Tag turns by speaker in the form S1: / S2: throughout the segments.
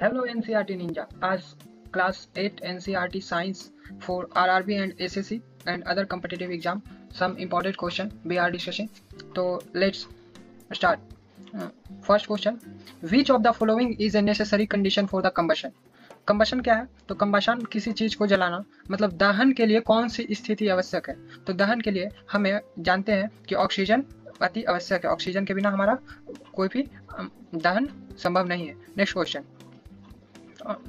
S1: Hello NCERT Ninja. As class 8 NCERT Science for RRB and SSC and other competitive exam, some important question we are discussing. So let's start. First question: Which of the following is a necessary condition for the combustion? Combustion क्या है? तो combustion किसी चीज को जलाना, मतलब दहन के लिए कौन सी स्थिति आवश्यक है? तो दहन के लिए हमें जानते हैं कि ऑक्सीजन अति आवश्यक है। ऑक्सीजन के बिना हमारा कोई भी दहन संभव नहीं है। Next question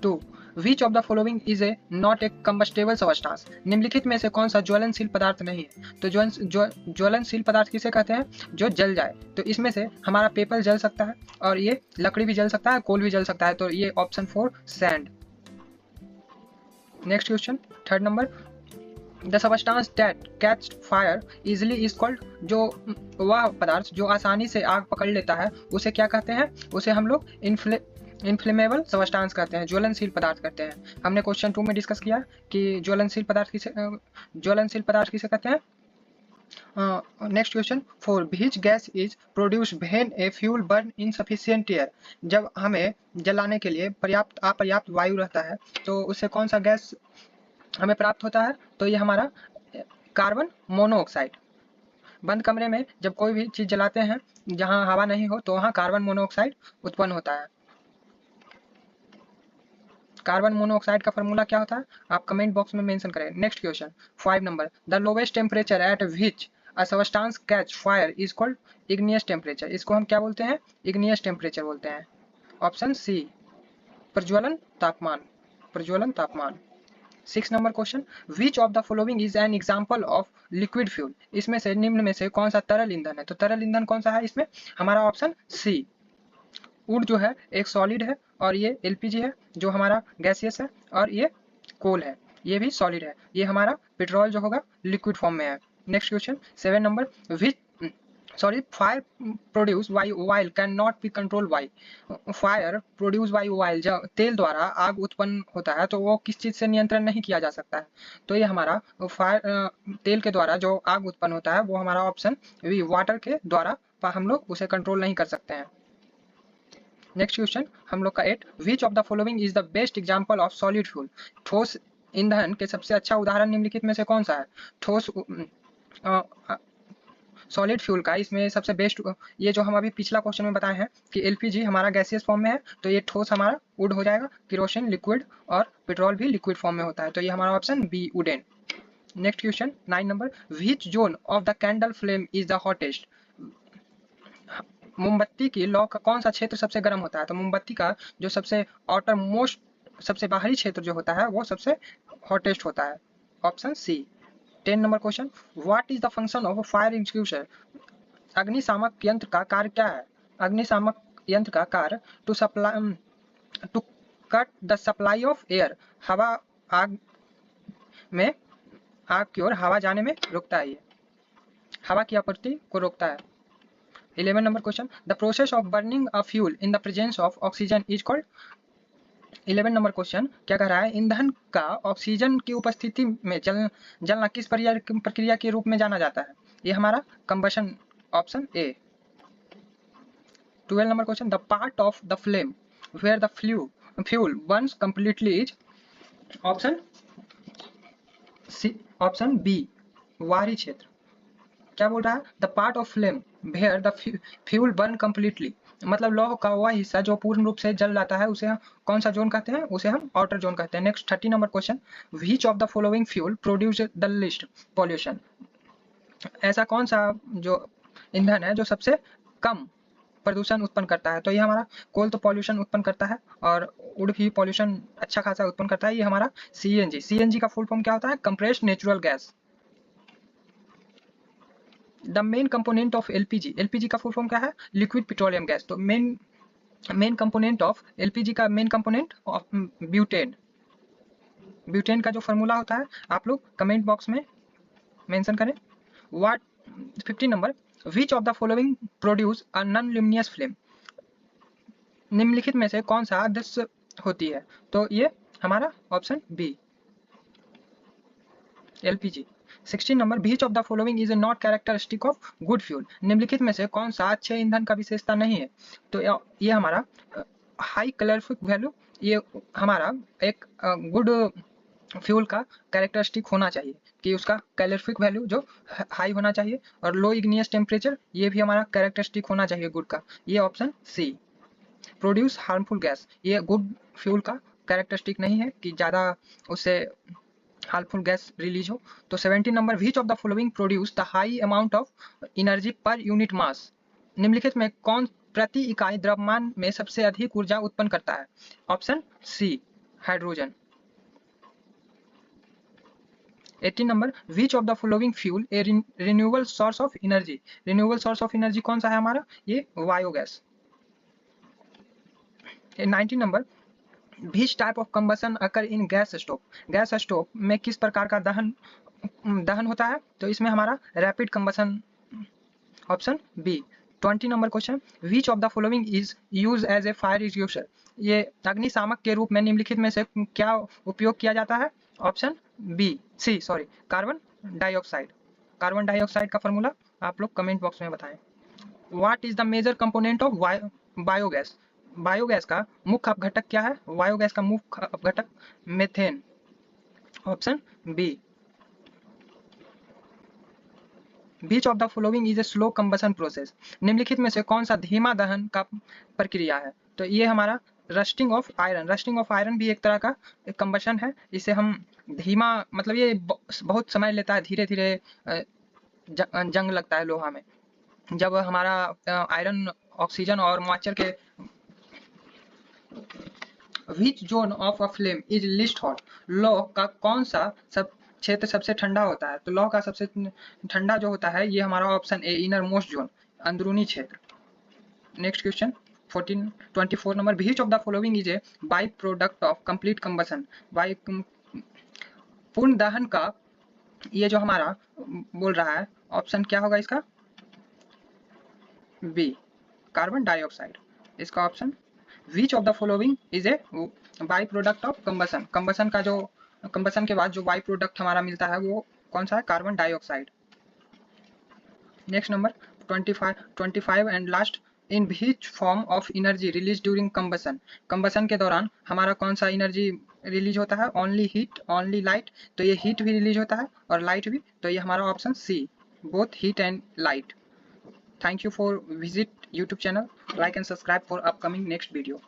S1: 2. Which of the following is a not a combustible substance? निम्नलिखित में से कौन सा ज्वलनशील पदार्थ नहीं है? तो ज्वलनशील पदार्थ किसे कहते हैं? जो जल जाए। तो इसमें से हमारा पेपर जल सकता है और ये लकड़ी भी जल सकता है, कोल भी जल सकता है। तो ये option 4 sand. Next question third number, the substance that catch fire easily is called, जो वह पदार्थ जो आसानी से आग पकड़ लेता है उसे क्या कहते हैं? उसे हम लोग इन्फ्लेमेबल सबस्टांस कहते हैं, ज्वलनशील पदार्थ कहते हैं। हमने क्वेश्चन 2 में डिस्कस किया कि ज्वलनशील पदार्थ किसे कहते हैं। Next question 4, which gas is produce when a fuel burn insufficient air, जब हमें जलाने के लिए अपर्याप्त वायु रहता है तो उससे कौन सा गैस हमें प्राप्त होता है? तो ये हमारा कार्बन मोनोऑक्साइड। बंद कमरे में जब कोई भी चीज जलाते हैं जहां हवा नहीं हो तो वहां कार्बन मोनोऑक्साइड उत्पन्न होता है। कार्बन मोनोऑक्साइड का फार्मूला क्या होता है? आप कमेंट बॉक्स में मेंशन करें। Next question 5 number, the lowest temperature at which a substance catch fire is called igneous temperature. इसको हम क्या बोलते हैं? इग्नियस टेम्परेचर बोलते हैं। ऑप्शन सी प्रज्वलन तापमान। 6 number question, which of the following is an example of liquid fuel. इसमें से निम्न में से कौन सा तरल ईंधन है? तो तरल ईंधन कौन सा है इसमें? हमारा ऑप्शन सी वुड जो है एक सॉलिड है, और ये एलपीजी है जो हमारा गैसियस है, और ये कोल है ये भी सॉलिड है। ये हमारा पेट्रोल जो होगा लिक्विड फॉर्म में है। Next question 7 number, fire produce by oil can not be control by. Fire produce by oil, जब तेल द्वारा आग उत्पन्न होता है तो वो किस चीज से नियंत्रण नहीं किया जा सकता है? तो ये हमारा तेल के द्वारा जो आग उत्पन्न होता है वो हमारा ऑप्शन बी वाटर के द्वारा हम लोग उसे कंट्रोल नहीं कर सकते हैं। नेक्स्ट क्वेश्चन हम लोग का 8, विच of the following is the best example of solid fuel. ठोस ईंधन के सबसे अच्छा उदाहरण निम्नलिखित में से कौन सा है? ठोस सॉलिड फ्यूल का इसमें सबसे बेस्ट, ये जो हम अभी पिछला क्वेश्चन में बताए हैं कि एलपीजी हमारा गैसियस फॉर्म में है, तो ये ठोस हमारा वुड हो जाएगा, केरोसिन लिक्विड, और पेट्रोल भी लिक्विड फॉर्म में होता है। तो ये हमारा option B wooden. Next question 9 number, which zone of the candle flame is the hottest. मोमबत्ती की लौ का कौन सा क्षेत्र सबसे गर्म होता है? तो मोमबत्ती का जो सबसे आउटर मोस्ट, सबसे बाहरी क्षेत्र जो होता है वो सबसे हॉटेस्ट होता है। Option C. 10 number question, what is the function of a fire extinguisher. अग्निशामक यंत्र का कार्य क्या है? अग्निशामक यंत्र का कार्य to cut the supply of air, हवा आग की ओर हवा जाने में रोकता है, ये हवा की आपूर्ति को रोकता है। 11 number question, the process of burning a fuel in the presence of oxygen is called. 11 number question क्या कह रहा है? ईंधन का ऑक्सीजन की उपस्थिति में जलना किस प्रक्रिया के रूप में जाना जाता है? ये हमारा combustion, option A. 12 number question, the part of the flame where the fuel burns completely is. Option C, option B बाहरी क्षेत्र। क्या बोल रहा है? The part of flame where the fuel burn completely, मतलब लौह का वह हिस्सा जो पूर्ण रूप से जल जाता है उसे हम कौन सा जोन कहते हैं? उसे हम आउटर जोन कहते हैं। Next 30 number question, which of the following fuel produce the least pollution. ऐसा कौन सा जो ईंधन है जो सबसे कम प्रदूषण उत्पन्न करता है? तो ये हमारा कोल तो पॉल्यूशन उत्पन्न करता है, और वुड भी पॉल्यूशन अच्छा खासा उत्पन्न करता है। ये हमारा सीएनजी। सीएनजी का फुल फॉर्म क्या होता है? Compressed natural gas. The main component of LPG, LPG का फुल फॉर्म क्या है? Liquid petroleum gas. तो मेन कंपोनेंट ऑफ एलपीजी का main component of butane. Butane का जो फार्मूला होता है आप लोग कमेंट बॉक्स में मेंशन करें। 15 number, which of the following produce a non luminous flame. निम्नलिखित में से कौन सा अदृश्य होती है? तो ये हमारा option B LPG. 16 number, which of the following is not characteristic of good fuel. निम्नलिखित में से कौन सा अच्छे ईंधन का विशेषता नहीं है? तो ये हमारा हाई कैलोरीफिक वैल्यू ये हमारा एक गुड फ्यूल का कैरेक्टरिस्टिक होना चाहिए कि उसका कैलोरीफिक वैल्यू जो हाई होना चाहिए, और लो इग्नियस टेम्परेचर ये भी हमारा कैरेक्टरिस्टिक होना चाहिए गुड का, ये option C. Produce harmful gas, ये गुड फ्यूल का कैरेक्टरिस्टिक नहीं है कि ज़्यादा उससे हार्मफुल गैस रिलीज हो। तो 17 number, which of the following produce the high amount of energy per unit mass, निम्नलिखित में कौन प्रति इकाई द्रव्यमान में सबसे अधिक ऊर्जा उत्पन्न करता है? Option C, hydrogen. 18 number, which of the following fuel a renewable source of energy, renewable source of energy कौन सा है हमारा? ये biogas. 19 number, which type of combustion occur in gas stove, gas stove में किस प्रकार का दहन होता है? तो इसमें हमारा rapid combustion, option B. 20 number question, which of the following is use as a fire extinguisher, ये अग्निशामक के रूप में निम्नलिखित में से क्या उपयोग किया जाता है? Option B, C sorry, carbon dioxide. Carbon dioxide का फॉर्मूला आप लोग कमेंट बॉक्स में बताएं। What is the major component of biogas, biogas का मुख्य अपघटक क्या है? बायोगैस का मुख्य अपघटक methane, option B. Which of the following is a slow combustion process, निम्नलिखित में से कौन सा धीमा दहन का प्रक्रिया है? तो ये हमारा rusting of iron, rusting of iron भी एक तरह का कंबशन है। इसे हम धीमा, मतलब ये बहुत समय लेता है, धीरे धीरे जंग लगता है लोहा में। जब हमारा आयरन ऑक्सीजन और मॉइस्चर के, which zone of a flame is least hot, लौह का कौन सा क्षेत्र सबसे ठंडा होता है? तो लौह का सबसे ठंडा जो होता है ये हमारा option A, inner most zone, अंदरूनी क्षेत्र। Next question 24 number, which of the following is A by product of complete combustion, by पूर्ण दहन का ये जो हमारा बोल रहा है, ऑप्शन क्या होगा इसका? बी, कार्बन डाइऑक्साइड, इसका option. Which of the following is A by product of combustion, combustion का जो, कंबशन के बाद जो बाई प्रोडक्ट हमारा मिलता है वो कौन सा है? Carbon dioxide. Next number 25 and last, in which form of energy release during combustion, combustion के दौरान हमारा कौन सा एनर्जी रिलीज होता है? ओनली हीट, ओनली लाइट, तो ये हीट भी रिलीज होता है और लाइट भी, तो ये हमारा option C, both heat and light. Thank you for visit YouTube channel, like and subscribe for upcoming next video.